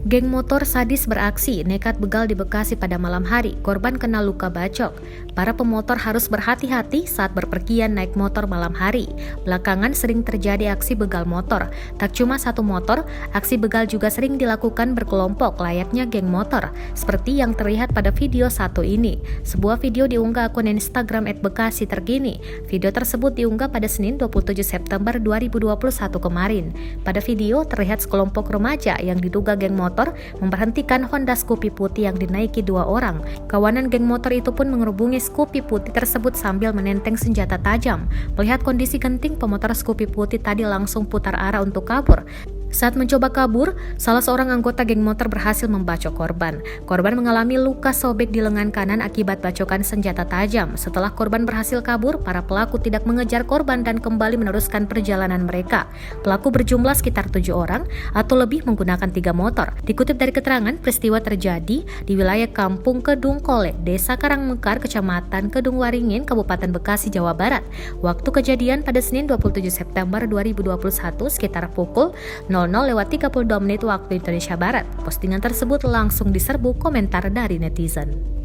Geng motor sadis beraksi, nekat begal di Bekasi pada malam hari, korban kena luka bacok. Para pemotor harus berhati-hati saat berpergian naik motor malam hari. Belakangan sering terjadi aksi begal motor. Tak cuma satu motor, aksi begal juga sering dilakukan berkelompok layaknya geng motor, seperti yang terlihat pada video satu ini. Sebuah video diunggah akun Instagram @bekasi terkini. Video tersebut diunggah pada Senin 27 September 2021 kemarin. Pada video terlihat sekelompok remaja yang diduga geng motor memberhentikan Honda Scoopy putih yang dinaiki dua orang. Kawanan geng motor itu pun mengerubungi Scoopy putih tersebut sambil menenteng senjata tajam. Melihat kondisi genting, pemotor Scoopy putih tadi langsung putar arah untuk kabur. Saat mencoba kabur, salah seorang anggota geng motor berhasil membacok korban. Korban mengalami luka sobek di lengan kanan akibat bacokan senjata tajam. Setelah korban berhasil kabur, para pelaku tidak mengejar korban dan kembali meneruskan perjalanan mereka. Pelaku berjumlah sekitar 7 orang atau lebih menggunakan 3 motor. Dikutip dari keterangan, peristiwa terjadi di wilayah Kampung Kedung Kole, Desa Karangmekar, Kecamatan Kedung Waringin, Kabupaten Bekasi, Jawa Barat. Waktu kejadian pada Senin 27 September 2021 sekitar pukul 00:32 waktu Indonesia Barat. Postingan tersebut langsung diserbu komentar dari netizen.